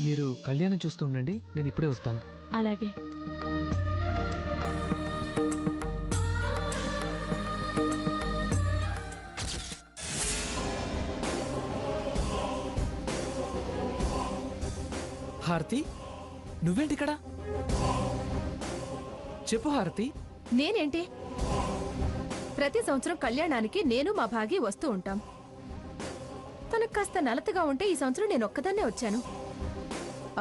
మీరు కళ్యాణం చూస్తూ ఉండండి, నేను ఇప్పుడే వస్తాను. అలాగే. హారతి, నువ్వేంటి ఇక్కడ? చెప్పు హారతి. నేనేంటి? ప్రతి సంవత్సరం కళ్యాణానికి నేను మా భాగి వస్తూ ఉంటాం. తనకు కాస్త నలతగా ఉంటే ఈ సంవత్సరం నేను ఒక్కదాన్నే వచ్చాను.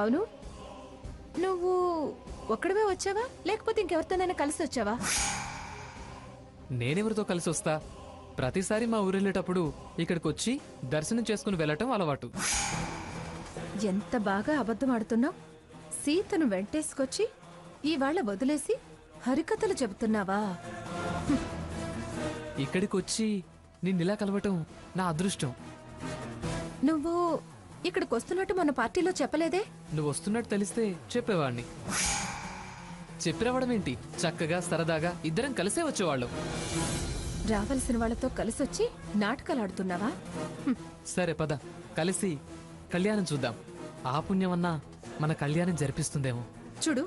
అవును, నువ్వు ఒక్కడవే వచ్చావా లేకపోతే ఇంకెవరితోనైనా కలిసి వచ్చావా? నేనెవరితో కలిసి వస్తా? ప్రతిసారి మా ఊరెళ్ళేటప్పుడు ఇక్కడికి వచ్చి దర్శనం చేసుకుని వెళ్ళటం అలవాటు. ఎంత బాగా అబద్ధం ఆడుతున్నావు. సీతను వెంటేసుకొచ్చి ఇవాళ వదిలేసి హరికథలు చెబుతున్నావా? ఇక్కడికి వచ్చి నిన్నిలా కలవటం నా అదృష్టం. నువ్వు ఇక్కడికి వస్తున్నట్టు మన పార్టీలో చెప్పలేదే? నువ్వు వస్తున్నట్టు తెలిస్తే చెప్పేవాణ్ణి. చెప్పి రావడం ఏంటి, చక్కగా సరదాగా ఇద్దరం కలిసే వచ్చేవాళ్ళం. రావలసిన వాళ్ళతో కలిసొచ్చి నాటకాలు ఆడుతున్నావా? సరే పద, కలిసి కళ్యాణం చూద్దాం. ఆ పుణ్యమన్నా మన కళ్యాణం జరిపిస్తుందేమో. చూడు,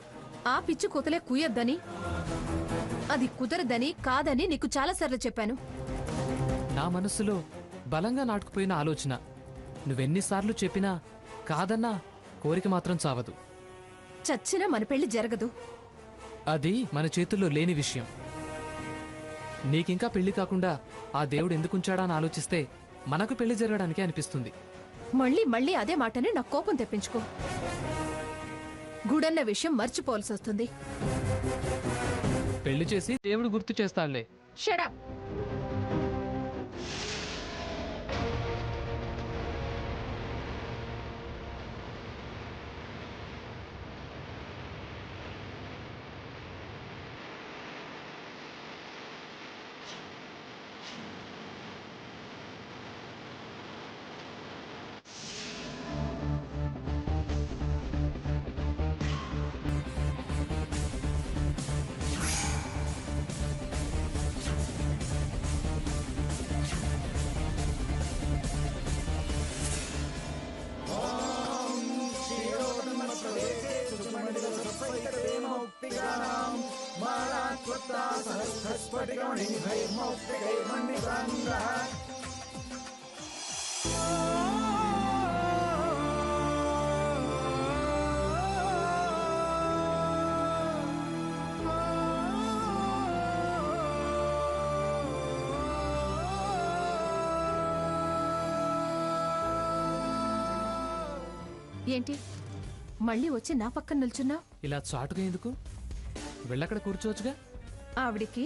ఆ పిచ్చి కూతలే కుయ్యొద్దని, అది కుదరదని కాదని నీకు చాలాసార్లు చెప్పాను. నా మనస్సులో బలంగా నాటుకుపోయిన ఆలోచన. నువ్వెన్నిసార్లు చెప్పినా కాదన్నా కోరిక మాత్రం చావదు. చచ్చినా మన పెళ్లి జరగదు. అది మన చేతుల్లో లేని విషయం. నీకింకా పెళ్లి కాకుండా ఆ దేవుడు ఎందుకుంచాడా అని ఆలోచిస్తే మనకు పెళ్లి జరగడానికే అనిపిస్తుంది. మళ్ళీ మళ్ళీ అదే మాటని నాకు కోపం తెప్పించుకో. గుడన్న విషయం మర్చిపోవాల్సి వస్తుంది. పెళ్లి చేసి దేవుడు గుర్తు చేస్తాడులే. షడప్. ఏంటి మళ్ళీ వచ్చి నా పక్కన నిల్చున్నావు? ఇలా చాటుగా ఎందుకు? వెళ్ళక్కడ కూర్చోవచ్చుగా. ఆవిడికి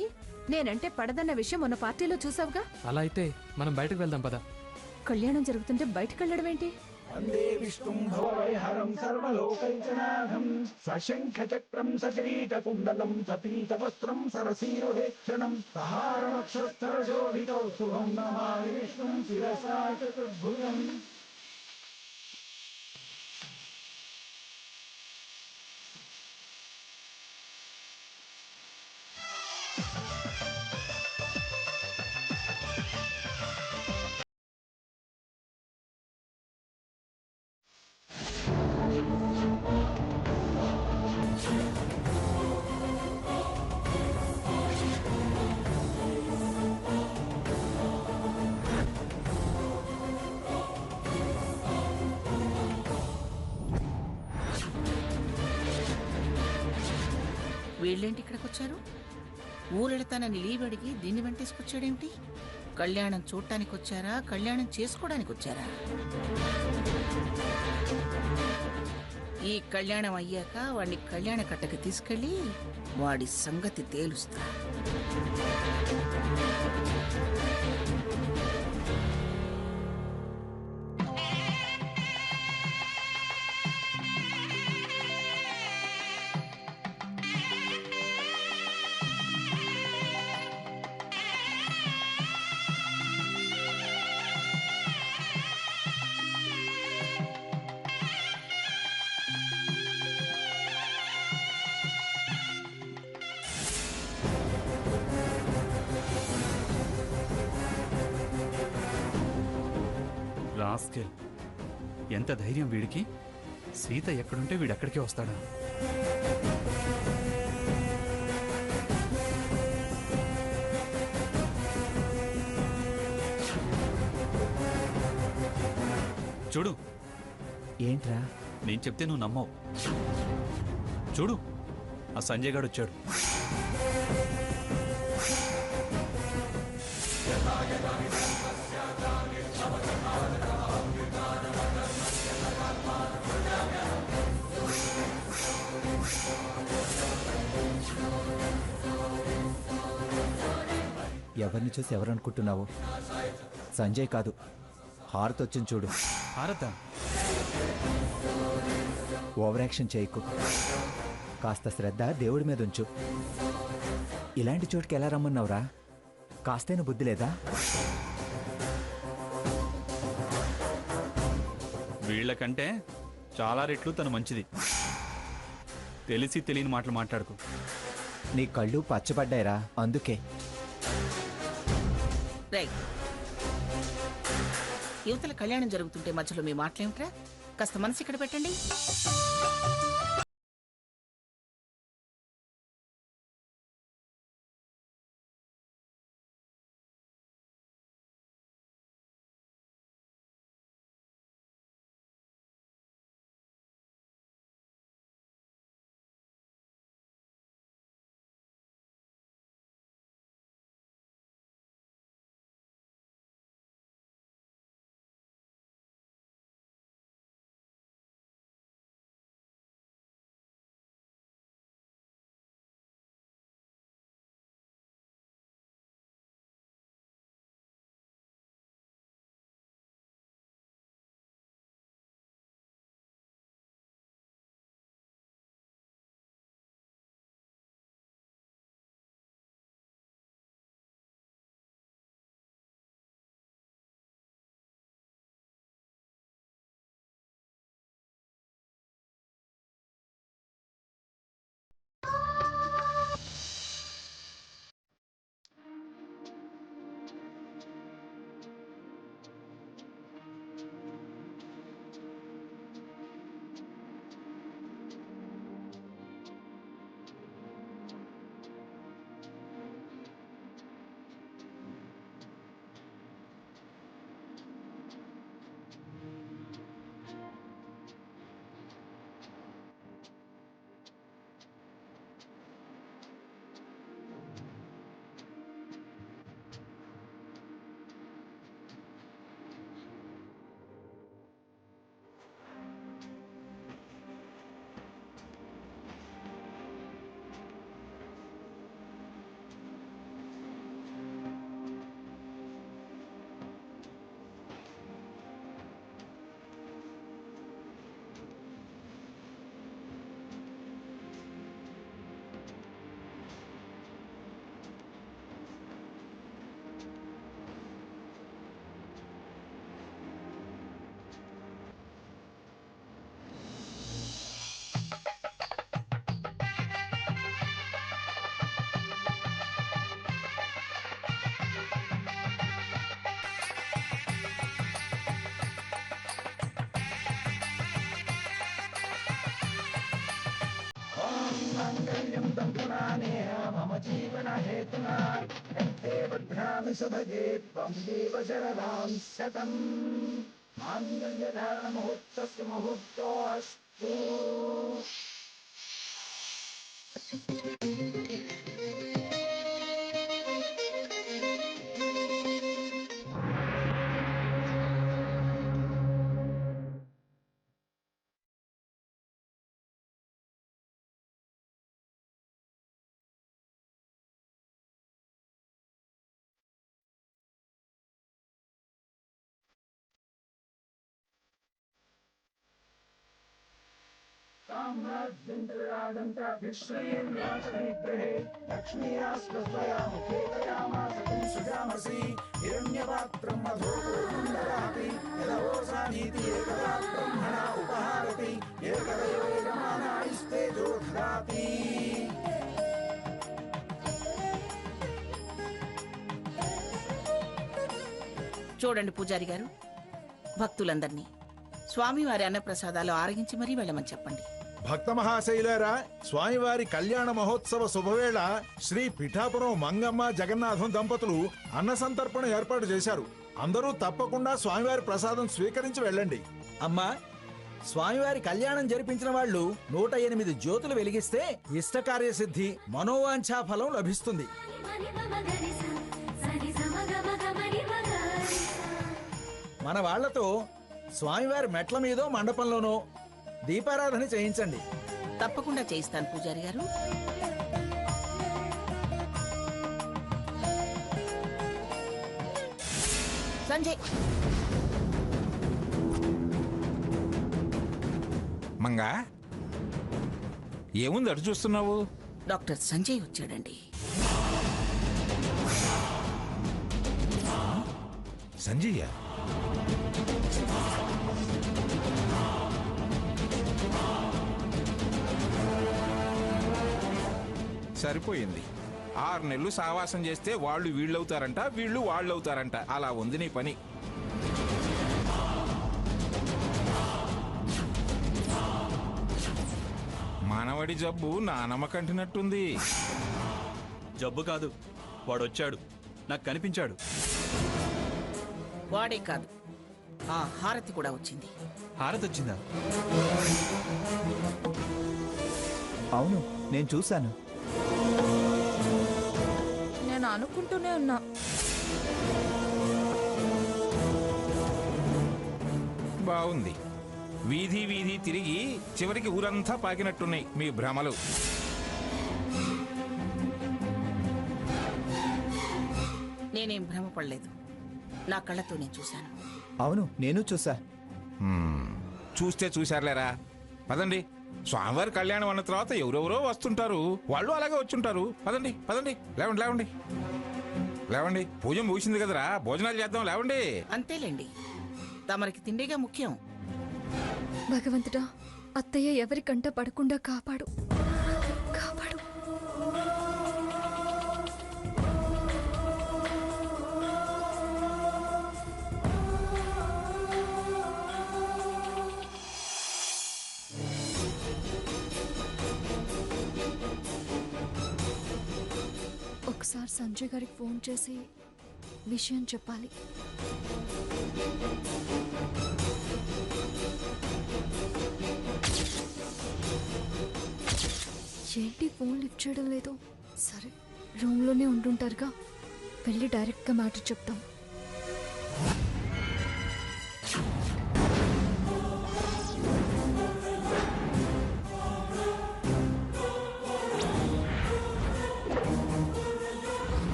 నేనంటే పడదన్న విషయం మొన్న పార్టీలో చూసావుగా. అలా అయితే మనం బయటకు వెళ్దాం పద. కళ్యాణం జరుగుతుంటే బయటకు వెళ్ళడం ఏంటి? వందే విష్ణుం భవవైహరం సర్వలోకైకనాథం సశంఖచక్రం సకిరీటకుండలం సపీతవస్త్రం సరసీరుహేక్షణం సహారమక్షరశోభితో శుభం నమామి విష్ణుం శిరసా చతుర్భుజం. వీళ్ళేంటి ఇక్కడికి వచ్చారు? ఊరెళ్తానని లీవ్ అడిగి దీన్ని వెంటేసుకొచ్చాడేమిటి? కళ్యాణం చూడటానికి వచ్చారా, కళ్యాణం చేసుకోవడానికి వచ్చారా? ఈ కళ్యాణం అయ్యాక వాడిని కళ్యాణ కట్టకి తీసుకెళ్ళి వాడి సంగతి తేలుస్తా. రాస్కెల్, ఎంత ధైర్యం వీడికి! సీత ఎక్కడుంటే వీడు ఎక్కడికే వస్తాడా? చూడు, ఏంట్రా? నేను చెప్తే నువ్వు నమ్మవు. చూడు, ఆ సంజయ్ గాడు వచ్చాడు. ఎవరిని చూసి ఎవరనుకుంటున్నావు? సంజయ్ కాదు, హారత్ వచ్చింది చూడు. భారత ఓవర్ యాక్షన్ చేయకు. కాస్త శ్రద్ధ దేవుడి మీద ఉంచు. ఇలాంటి చోటుకి ఎలా రమ్మన్నావురా? కాస్తైనా బుద్ధి లేదా? వీళ్ళకంటే చాలా రెట్లు తను మంచిది. తెలిసి తెలియని మాటలు మాట్లాడుకో. నీ కళ్ళు పచ్చబడ్డాయిరా, అందుకే. రైట్. యువతల కళ్యాణం జరుగుతుంటే మధ్యలో మీ మాటలేమిట్రా? కాస్త మనసు ఇక్కడ పెట్టండి. माङ्गल्यं तन्तुनानेन मम जीवनहेतुना यत्ते बध्नामि सुभगे त्वं देव शरदां शतम् माङ्गल्यधारणमुहूर्तस्य मुहूर्तोऽस्तु। साम्राज्यन्तरादन्ताभिश्रीर्वासविग्रहे लक्ष्मीरास्त्रस्वयामुखे दयामास सुजामसि हिरण्यपात्रं मधुपूर्णन्ददाति यदवोसानीति एकदा ब्रह्मणा उपहारति एकदयो यजमानायस्तेजो ददाति। చూడండి పూజారి గారు, భక్తులందరినీ స్వామివారి అన్నప్రసాదాలు ఆరగించి మరీ వెళ్ళమని చెప్పండి. భక్త మహాశైలారా, స్వామివారి కళ్యాణ మహోత్సవ శుభవేళ శ్రీ పిఠాపురం మంగమ్మ జగన్నాథం దంపతులు అన్న సంతర్పణ ఏర్పాటు చేశారు. అందరూ తప్పకుండా స్వామివారి ప్రసాదం స్వీకరించి వెళ్ళండి. అమ్మా, స్వామివారి కళ్యాణం జరిపించిన వాళ్ళు 108 జ్యోతులు వెలిగిస్తే ఇష్టకార్యసిద్ధి, మనోవాంఛా ఫలం లభిస్తుంది. మన వాళ్లతో స్వామివారి మెట్ల మీదో మండపంలోనో దీపారాధన చేయించండి. తప్పకుండా చేయిస్తాను పూజారి గారు. సంజయ్, మంగా ఏముంది అటు చూస్తున్నావు? డాక్టర్ సంజయ్ వచ్చాడండి. సంజయ్య సరిపోయింది. 6 నెలలు సావాసం చేస్తే వాళ్ళు వీళ్ళవుతారంట, వీళ్ళు వాళ్ళవుతారంట. అలా ఉంది నీ పని. మనవడి జబ్బు నానమ్మకంటినట్టుంది. జబ్బు కాదు, వాడొచ్చాడు, నాకు కనిపించాడు. వాడే కాదు, ఆ హారతి కూడా వచ్చింది. హారతి వచ్చిందా? అవును, నేను చూశాను. నేను అనుకుంటూనే ఉన్నా. బాగుంది. వీధి వీధి తిరిగి చివరికి ఊరంతా పాకినట్టున్నాయి మీ భ్రమలు. నేనేం భ్రమపడలేదు, నా కళ్ళతో నేను చూశాను. అవును, నేను చూసా. చూస్తే చూశారులేరా. పదండి, స్వామివారి కళ్యాణం అన్న తర్వాత ఎవరెవరో వస్తుంటారు, వాళ్ళు అలాగే వచ్చుంటారు. పదండి పదండి, లేవండి లేవండి లేవండి. పూజ ముగిసింది కదరా, భోజనాలు చేద్దాం, లేవండి. అంతేలేండి, తమరికి తిండిగా ముఖ్యం. భగవంతుడా, అత్తయ్య ఎవరి కంట పడకుండా కాపాడు కాపాడు. ఒకసారి సంజయ్ గారికి ఫోన్ చేసి విషయం చెప్పాలి. ఏంటి ఫోన్ లిఫ్ట్ చేయడం లేదు? సరే, రూమ్లోనే ఉంటుంటారుగా, వెళ్ళి డైరెక్ట్గా మ్యాటర్ చెప్తాం.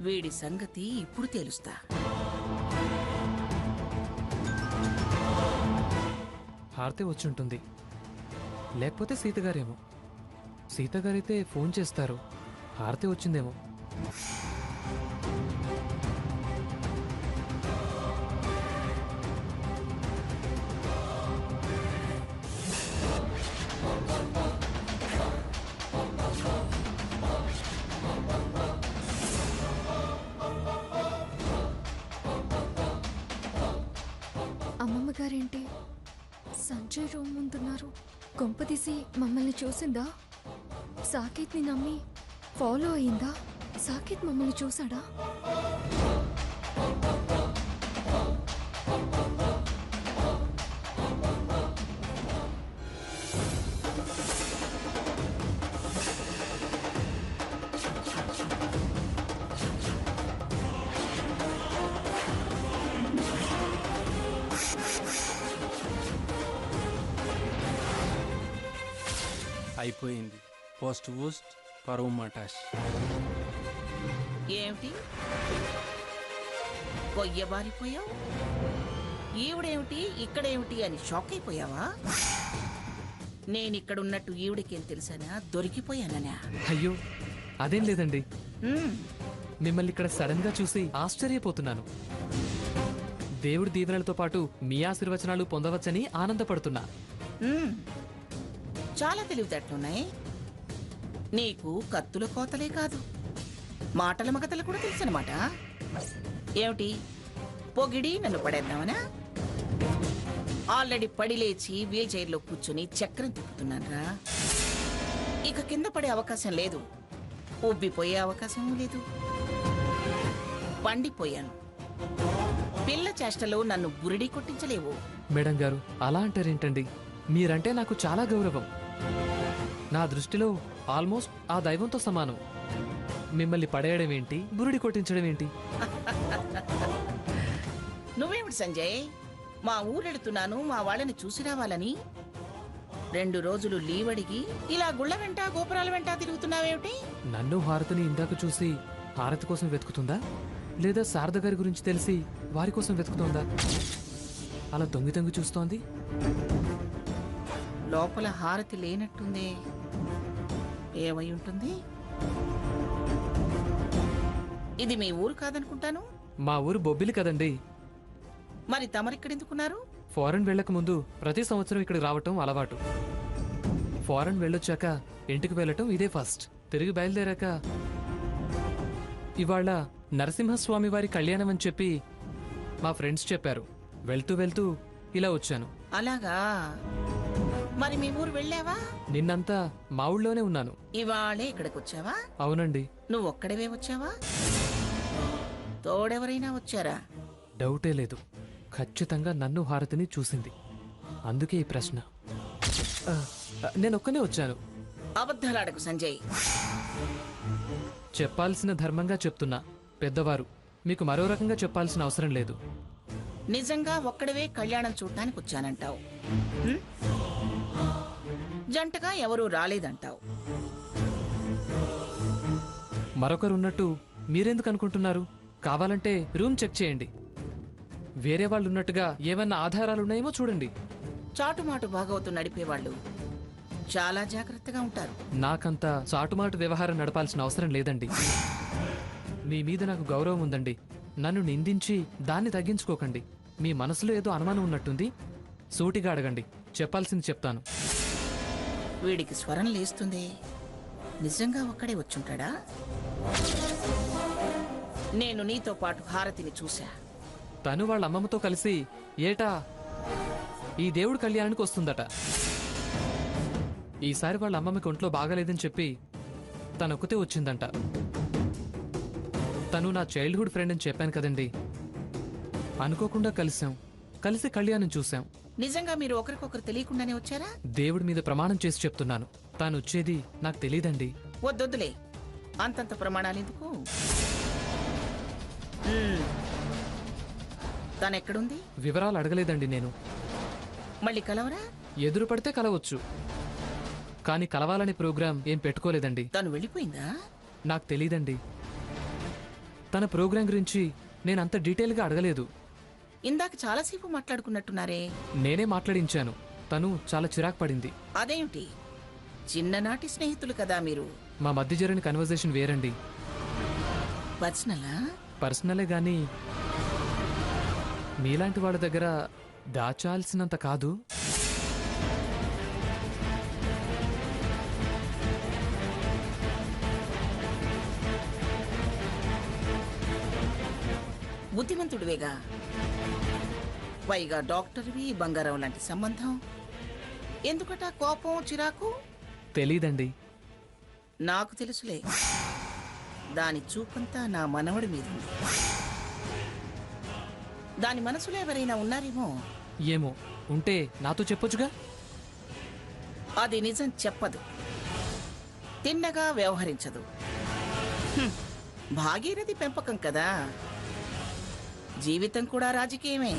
వీడి సంగతి ఇప్పుడు తెలుస్తా. హారతి వచ్చి ఉంటుంది, లేకపోతే సీతగారేమో. సీతగారైతే ఫోన్ చేస్తారు, హారతి వచ్చిందేమో. అమ్మమ్మ గారేంటి సంజయ్ రూమ్ ముందున్నారు? కొంపదీసి మమ్మల్ని చూసిందా? సాకేత్ని నమ్మి ఫాలో అయిందా? సాకేత్ మమ్మల్ని చూసాడా? అయిపోయింది. పోస్ట్ ఊస్ట్ పరువు మటాష్. ఏమిటి కొయ్యబారిపోయావు? ఈవిడేమిటి ఇక్కడేమిటి అని షాక్ అయిపోయావా? నేనిక్కడున్నట్టు ఈవిడికేం తెలుసానా? దొరికిపోయాననా? అయ్యో, అదేం లేదండి. హ్మ్, మిమ్మల్ని ఇక్కడ సడన్ గా చూసి ఆశ్చర్యపోతున్నాను. దేవుడి దీవెనలతో పాటు మీ ఆశీర్వచనాలు పొందవచ్చని ఆనందపడుతున్నా. హ్మ్. చాలా తెలివితేటలున్నాయి. నీకు కత్తుల కోతలే కాదు, మాటల మగతలు కూడా తెలుసనమాట. ఏమిటి పొగిడి నన్ను పడేద్దామనా? ఆల్రెడీ పడి లేచి వీల్ చైర్లో కూర్చుని చక్రం తిప్పుతున్నానరా. ఇక కింద పడే అవకాశం లేదు, ఉబ్బిపోయే అవకాశం లేదు. పండిపోయాను. పిల్ల చేష్టలో నన్ను బురిడి కొట్టించలేవు. మేడం గారు అలా అంటారేంటండి? మీరంటే నాకు చాలా గౌరవం. నా దృష్టిలో ఆల్మోస్ట్ ఆ దైవంతో సమానం. మిమ్మల్ని పడేయడం ఏంటి, బురుడి కొట్టించడం ఏంటి? నువ్వేమిటి సంజయ్, మా ఊరెడుతున్నాను మా వాళ్ళని చూసి రావాలని 2 రోజులు లీవ్ అడిగి ఇలా గుళ్ళ వెంట గోపురాల వెంట తిరుగుతున్నావేమిటి? నన్ను హారతిని ఇందాక చూసి హారతి కోసం వెతుకుతుందా, లేదా శారద గారి గురించి తెలిసి వారి కోసం వెతుకుతుందా? అలా తొంగి తొంగి చూస్తోంది. లోపల హారతి లేనట్టుందే. ఏమై ఉంటుంది? ఇది మీ ఊరు కాదనుకుంటాను. మా ఊరు బొబ్బిలి కదండి. మరి తమరిక్కడెందుకున్నారు? ఫారెన్ వెళ్ళక ముందు ప్రతి సంవత్సరం ఇక్కడికి రావటం అలవాటు. ఫారెన్ వెళ్ళొచ్చాక ఇంటికి వెళ్ళటం ఇదే ఫస్ట్. తిరిగి బయలుదేరాక ఇవాళ నరసింహస్వామి వారి కళ్యాణం అని చెప్పి మా ఫ్రెండ్స్ చెప్పారు. వెళ్తూ వెళ్తూ ఇలా వచ్చాను. అలాగా, మరి మీ ఊరు వెళ్ళావా? నిన్నంతా మా ఊళ్ళోనే ఉన్నాను. ఇవాళే ఇక్కడికి వచ్చావా? అవునండి. నువ్వు ఒక్కడవే వచ్చావా? తోడెవరైనా వచ్చారా? డౌటే లేదు, ఖచ్చితంగా నన్ను హారతిని చూసింది. అందుకే ఈ ప్రశ్న. నేనొక్కనే వచ్చాను. అబద్ధాలాడకు సంజయ్. చెప్పాల్సిన ధర్మంగా చెప్తున్నా. పెద్దవారు, మీకు మరో రకంగా చెప్పాల్సిన అవసరం లేదు. నిజంగా ఒక్కడవే కళ్యాణం చూడటానికి వచ్చానంటావు. హ్మ్? జంటగా ఎవరూ రాలేదంటావు. మరొకరున్నట్టు మీరెందుకు అనుకుంటున్నారు? కావాలంటే రూమ్ చెక్ చేయండి. వేరే వాళ్ళు ఉన్నట్టుగా ఏమన్నా ఆధారాలున్నాయేమో చూడండి. చాటుమాటు భాగవతం నడిపేవాళ్ళు చాలా జాగ్రత్తగా ఉంటారు. నాకంత చాటుమాటు వ్యవహారం నడపాల్సిన అవసరం లేదండి. మీ మీద నాకు గౌరవం ఉందండి. నన్ను నిందించి దాన్ని తగ్గించుకోకండి. మీ మనసులో ఏదో అనుమానం ఉన్నట్టుంది. సూటిగా అడగండి, చెప్పాల్సింది చెప్తాను. వీడికి స్వరం లేస్తుంది. నిజంగా ఒక్కడే వచ్చుంటాడా? నేను నీతో పాటు హారతిని చూశా. తను వాళ్ళ అమ్మమ్మతో కలిసి ఏటా ఈ దేవుడి కళ్యాణానికి వస్తుందట. ఈసారి వాళ్ళ అమ్మమ్మకి ఒంట్లో బాగాలేదని చెప్పి తనొక్కతే వచ్చిందంట. తను నా చైల్డ్హుడ్ ఫ్రెండ్ అని చెప్పాను కదండి. అనుకోకుండా కలిసి కళ్యాణం చూశాం. నిజంగా మీరు ఒకరికొకరు తెలియకుండానే వచ్చారా? దేవుడి మీద ప్రమాణం చేసి చెప్తున్నాను, తాను వచ్చేది నాకు తెలీదండి. వద్దొద్దులే, అంతంత ప్రమాణాలు ఎందుకు? తనెక్కడుంది? వివరాలు అడగలేదండి నేను. మళ్ళీ కలవరా? ఎదురు పడితే కలవచ్చు, కానీ కలవాలనే ప్రోగ్రాం ఏం పెట్టుకోలేదండి. తను వెళ్ళిపోయిందా? నాకు తెలీదండి. తన ప్రోగ్రాం గురించి నేనంత డీటెయిల్గా అడగలేదు. ఇందాక చాలాసేపు మాట్లాడుకున్నట్టున్నారే. నేనే మాట్లాడించాను. తను చాలా చిరాకు పడింది. అదేమిటి? చిన్ననాటి స్నేహితులు కదా మీరు. మా మధ్య జరిగిన కన్వర్జేషన్ వేరండి. పర్సనలా? పర్సనలే గాని మీలాంటి వాళ్ళ దగ్గర దాచాల్సినంత కాదు. బుద్ధిమంతుడివేగా, పైగా డాక్టర్వి, బంగారం లాంటి సంబంధం. ఎందుకట కోపం, చిరాకు? తెలీదండి. నాకు తెలుసులే. దాని చూపంతా నా మనవడి మీద ఉంది. దాని మనసులో ఎవరైనా ఉన్నారేమో. ఏమో ఉంటే నాతో చెప్పొచ్చుగా. అది నిజం చెప్పదు, తిన్నగా వ్యవహరించదు. భాగీరథి పెంపకం కదా. జీవితం కూడా రాజకీయమే.